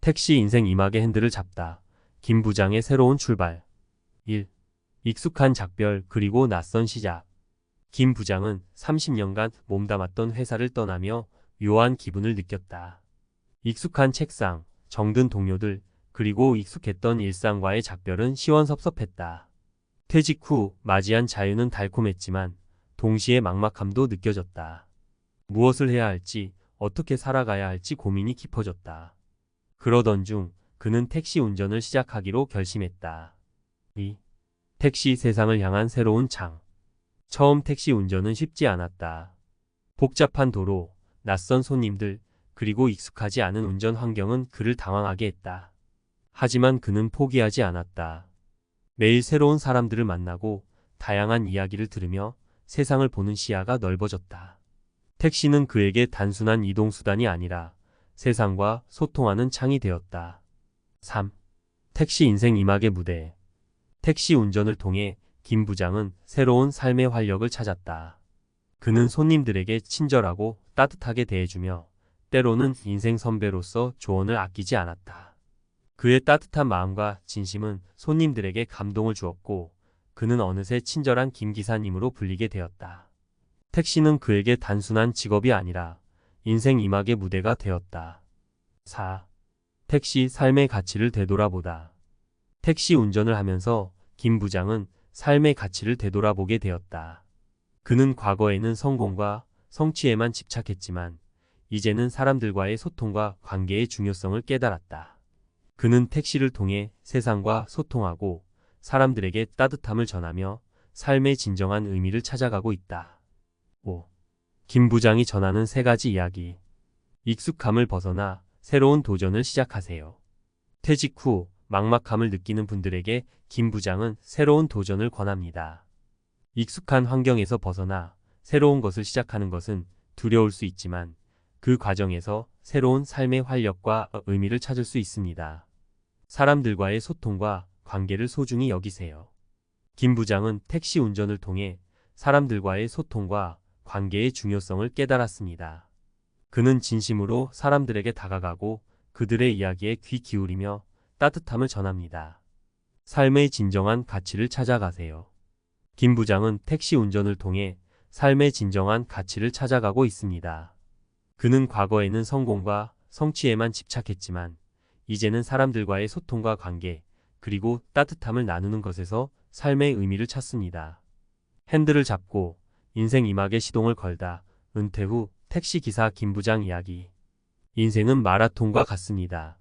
택시 인생 2막의 핸들을 잡다. 김 부장의 새로운 출발. 1. 익숙한 작별 그리고 낯선 시작. 김 부장은 30년간 몸담았던 회사를 떠나며 묘한 기분을 느꼈다. 익숙한 책상, 정든 동료들, 그리고 익숙했던 일상과의 작별은 시원섭섭했다. 퇴직 후 맞이한 자유는 달콤했지만 동시에 막막함도 느껴졌다. 무엇을 해야 할지, 어떻게 살아가야 할지 고민이 깊어졌다. 그러던 중 그는 택시 운전을 시작하기로 결심했다. 2. 택시 세상을 향한 새로운 창. 처음 택시 운전은 쉽지 않았다. 복잡한 도로, 낯선 손님들, 그리고 익숙하지 않은 운전 환경은 그를 당황하게 했다. 하지만 그는 포기하지 않았다. 매일 새로운 사람들을 만나고 다양한 이야기를 들으며 세상을 보는 시야가 넓어졌다. 택시는 그에게 단순한 이동수단이 아니라 세상과 소통하는 창이 되었다. 3. 택시 인생 2막의 무대. 택시 운전을 통해 김 부장은 새로운 삶의 활력을 찾았다. 그는 손님들에게 친절하고 따뜻하게 대해주며 때로는 인생 선배로서 조언을 아끼지 않았다. 그의 따뜻한 마음과 진심은 손님들에게 감동을 주었고 그는 어느새 친절한 김 기사님으로 불리게 되었다. 택시는 그에게 단순한 직업이 아니라 인생 2막의 무대가 되었다. 4. 택시 삶의 가치를 되돌아보다. 택시 운전을 하면서 김 부장은 삶의 가치를 되돌아보게 되었다. 그는 과거에는 성공과 성취에만 집착했지만 이제는 사람들과의 소통과 관계의 중요성을 깨달았다. 그는 택시를 통해 세상과 소통하고 사람들에게 따뜻함을 전하며 삶의 진정한 의미를 찾아가고 있다. 5. 김 부장이 전하는 3가지 이야기. 익숙함을 벗어나 새로운 도전을 시작하세요. 퇴직 후 막막함을 느끼는 분들에게 김 부장은 새로운 도전을 권합니다. 익숙한 환경에서 벗어나 새로운 것을 시작하는 것은 두려울 수 있지만 그 과정에서 새로운 삶의 활력과 의미를 찾을 수 있습니다. 사람들과의 소통과 관계를 소중히 여기세요. 김 부장은 택시 운전을 통해 사람들과의 소통과 관계의 중요성을 깨달았습니다. 그는 진심으로 사람들에게 다가가고 그들의 이야기에 귀 기울이며 따뜻함을 전합니다. 삶의 진정한 가치를 찾아가세요. 김 부장은 택시 운전을 통해 삶의 진정한 가치를 찾아가고 있습니다. 그는 과거에는 성공과 성취에만 집착했지만 이제는 사람들과의 소통과 관계, 그리고 따뜻함을 나누는 것에서 삶의 의미를 찾습니다. 핸들을 잡고 인생 2막의 시동을 걸다. 은퇴 후 택시 기사 김 부장 이야기. 인생은 마라톤과 같습니다.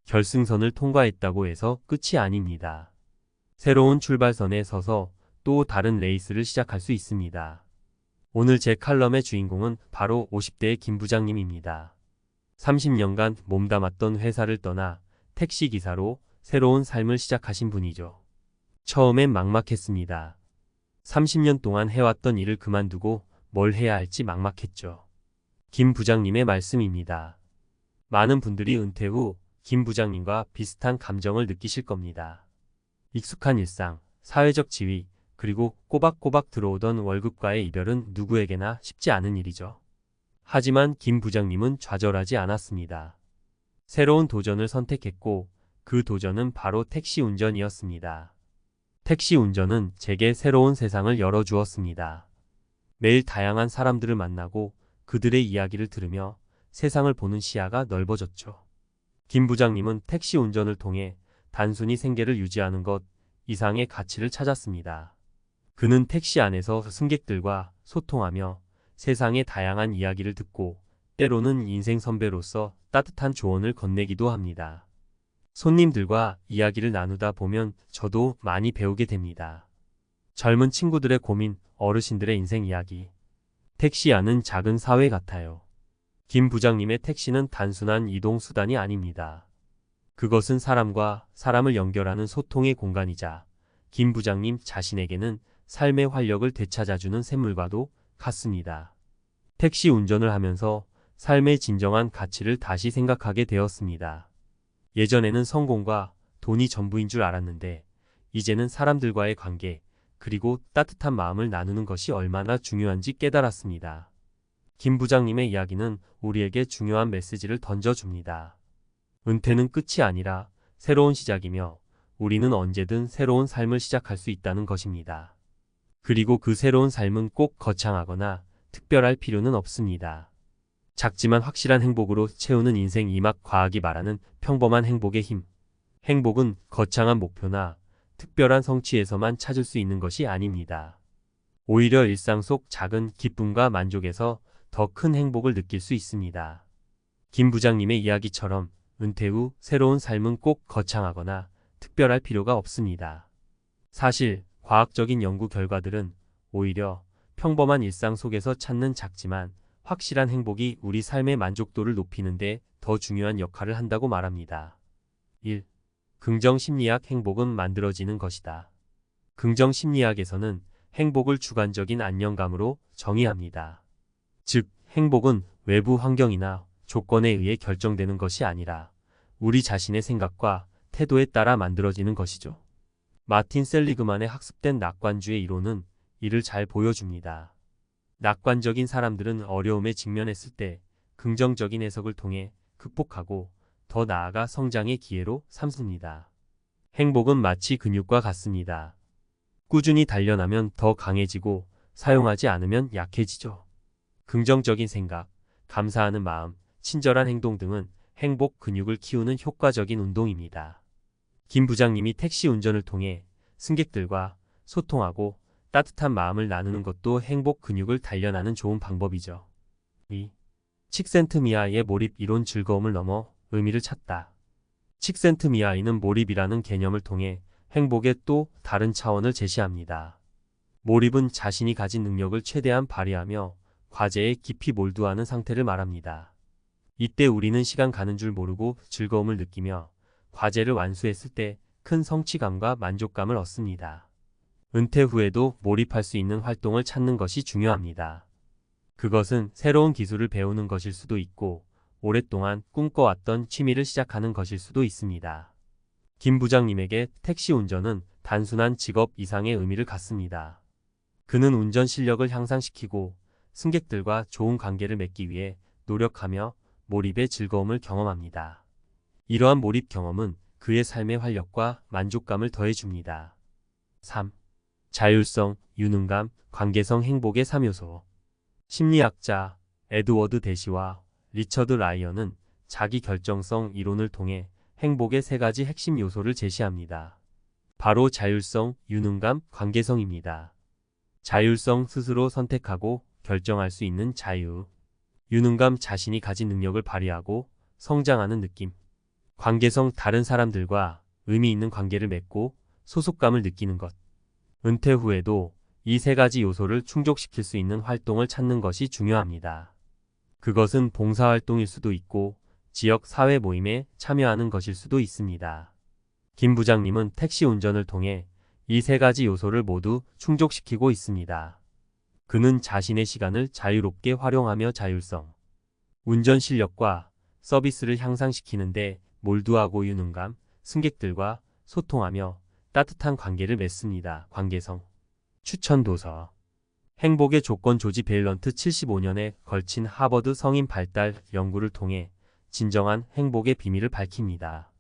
결승선을 통과했다고 해서 끝이 아닙니다. 새로운 출발선에 서서 또 다른 레이스를 시작할 수 있습니다. 오늘 제 칼럼의 주인공은 바로 50대의 김 부장님입니다. 30년간 몸담았던 회사를 떠나 택시 기사로 새로운 삶을 시작하신 분이죠. 처음엔 막막했습니다. 30년 동안 해왔던 일을 그만두고 뭘 해야 할지 막막했죠. 김 부장님의 말씀입니다. 많은 분들이 은퇴 후 김 부장님과 비슷한 감정을 느끼실 겁니다. 익숙한 일상, 사회적 지위, 그리고 꼬박꼬박 들어오던 월급과의 이별은 누구에게나 쉽지 않은 일이죠. 하지만 김 부장님은 좌절하지 않았습니다. 새로운 도전을 선택했고 그 도전은 바로 택시 운전이었습니다. 택시 운전은 제게 새로운 세상을 열어주었습니다. 매일 다양한 사람들을 만나고 그들의 이야기를 들으며 세상을 보는 시야가 넓어졌죠. 김 부장님은 택시 운전을 통해 단순히 생계를 유지하는 것 이상의 가치를 찾았습니다. 그는 택시 안에서 승객들과 소통하며 세상의 다양한 이야기를 듣고 때로는 인생 선배로서 따뜻한 조언을 건네기도 합니다. 손님들과 이야기를 나누다 보면 저도 많이 배우게 됩니다. 젊은 친구들의 고민, 어르신들의 인생 이야기. 택시 안은 작은 사회 같아요. 김 부장님의 택시는 단순한 이동수단이 아닙니다. 그것은 사람과 사람을 연결하는 소통의 공간이자 김 부장님 자신에게는 삶의 활력을 되찾아주는 샘물과도 같습니다. 택시 운전을 하면서 삶의 진정한 가치를 다시 생각하게 되었습니다. 예전에는 성공과 돈이 전부인 줄 알았는데 이제는 사람들과의 관계, 그리고 따뜻한 마음을 나누는 것이 얼마나 중요한지 깨달았습니다. 김 부장님의 이야기는 우리에게 중요한 메시지를 던져줍니다. 은퇴는 끝이 아니라 새로운 시작이며 우리는 언제든 새로운 삶을 시작할 수 있다는 것입니다. 그리고 그 새로운 삶은 꼭 거창하거나 특별할 필요는 없습니다. 작지만 확실한 행복으로 채우는 인생 이막 과학이 말하는 평범한 행복의 힘. 행복은 거창한 목표나 특별한 성취에서만 찾을 수 있는 것이 아닙니다. 오히려 일상 속 작은 기쁨과 만족에서 더 큰 행복을 느낄 수 있습니다. 김 부장님의 이야기처럼 은퇴 후 새로운 삶은 꼭 거창하거나 특별할 필요가 없습니다. 사실 과학적인 연구 결과들은 오히려 평범한 일상 속에서 찾는 작지만 확실한 행복이 우리 삶의 만족도를 높이는 데 더 중요한 역할을 한다고 말합니다. 1. 긍정심리학 행복은 만들어지는 것이다. 긍정심리학에서는 행복을 주관적인 안정감으로 정의합니다. 즉, 행복은 외부 환경이나 조건에 의해 결정되는 것이 아니라 우리 자신의 생각과 태도에 따라 만들어지는 것이죠. 마틴 셀리그만의 학습된 낙관주의 이론은 이를 잘 보여줍니다. 낙관적인 사람들은 어려움에 직면했을 때 긍정적인 해석을 통해 극복하고 더 나아가 성장의 기회로 삼습니다. 행복은 마치 근육과 같습니다. 꾸준히 단련하면 더 강해지고 사용하지 않으면 약해지죠. 긍정적인 생각, 감사하는 마음, 친절한 행동 등은 행복 근육을 키우는 효과적인 운동입니다. 김 부장님이 택시 운전을 통해 승객들과 소통하고 따뜻한 마음을 나누는 것도 행복 근육을 단련하는 좋은 방법이죠. 2. 칙센트미아이의 몰입 이론 즐거움을 넘어 의미를 찾다. 칙센트미아이는 몰입이라는 개념을 통해 행복의 또 다른 차원을 제시합니다. 몰입은 자신이 가진 능력을 최대한 발휘하며 과제에 깊이 몰두하는 상태를 말합니다. 이때 우리는 시간 가는 줄 모르고 즐거움을 느끼며 과제를 완수했을 때 큰 성취감과 만족감을 얻습니다. 은퇴 후에도 몰입할 수 있는 활동을 찾는 것이 중요합니다. 그것은 새로운 기술을 배우는 것일 수도 있고 오랫동안 꿈꿔왔던 취미를 시작하는 것일 수도 있습니다. 김 부장님에게 택시 운전은 단순한 직업 이상의 의미를 갖습니다. 그는 운전 실력을 향상시키고 승객들과 좋은 관계를 맺기 위해 노력하며 몰입의 즐거움을 경험합니다. 이러한 몰입 경험은 그의 삶의 활력과 만족감을 더해줍니다. 3. 자율성, 유능감, 관계성 행복의 3요소. 심리학자 에드워드 대시와 리처드 라이언은 자기 결정성 이론을 통해 행복의 3가지 핵심 요소를 제시합니다. 바로 자율성, 유능감, 관계성입니다. 자율성 스스로 선택하고 결정할 수 있는 자유. 유능감 자신이 가진 능력을 발휘하고 성장하는 느낌. 관계성 다른 사람들과 의미 있는 관계를 맺고 소속감을 느끼는 것. 은퇴 후에도 이 3가지 요소를 충족시킬 수 있는 활동을 찾는 것이 중요합니다. 그것은 봉사활동일 수도 있고 지역 사회 모임에 참여하는 것일 수도 있습니다. 김 부장님은 택시 운전을 통해 이 3가지 요소를 모두 충족시키고 있습니다. 그는 자신의 시간을 자유롭게 활용하며 자율성, 운전 실력과 서비스를 향상시키는데 몰두하고 유능감, 승객들과 소통하며 따뜻한 관계를 맺습니다. 관계성. 추천 도서. 행복의 조건 조지 밸런트 75년에 걸친 하버드 성인 발달 연구를 통해 진정한 행복의 비밀을 밝힙니다.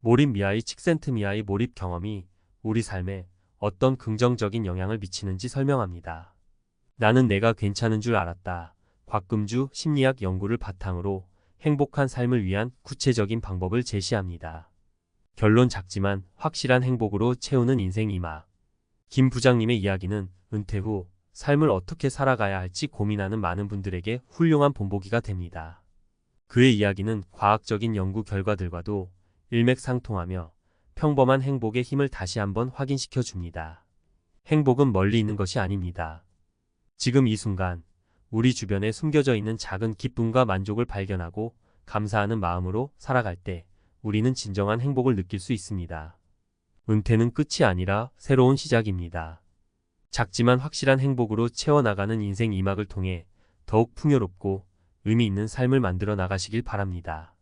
몰입 미아이 칙센트 미아이 몰입 경험이 우리 삶에 어떤 긍정적인 영향을 미치는지 설명합니다. 나는 내가 괜찮은 줄 알았다. 곽금주 심리학 연구를 바탕으로 행복한 삶을 위한 구체적인 방법을 제시합니다. 결론 작지만 확실한 행복으로 채우는 인생 이막. 김 부장님의 이야기는 은퇴 후 삶을 어떻게 살아가야 할지 고민하는 많은 분들에게 훌륭한 본보기가 됩니다. 그의 이야기는 과학적인 연구 결과들과도 일맥상통하며 평범한 행복의 힘을 다시 한번 확인시켜 줍니다. 행복은 멀리 있는 것이 아닙니다. 지금 이 순간 우리 주변에 숨겨져 있는 작은 기쁨과 만족을 발견하고 감사하는 마음으로 살아갈 때 우리는 진정한 행복을 느낄 수 있습니다. 은퇴는 끝이 아니라 새로운 시작입니다. 작지만 확실한 행복으로 채워나가는 인생 이막을 통해 더욱 풍요롭고 의미 있는 삶을 만들어 나가시길 바랍니다.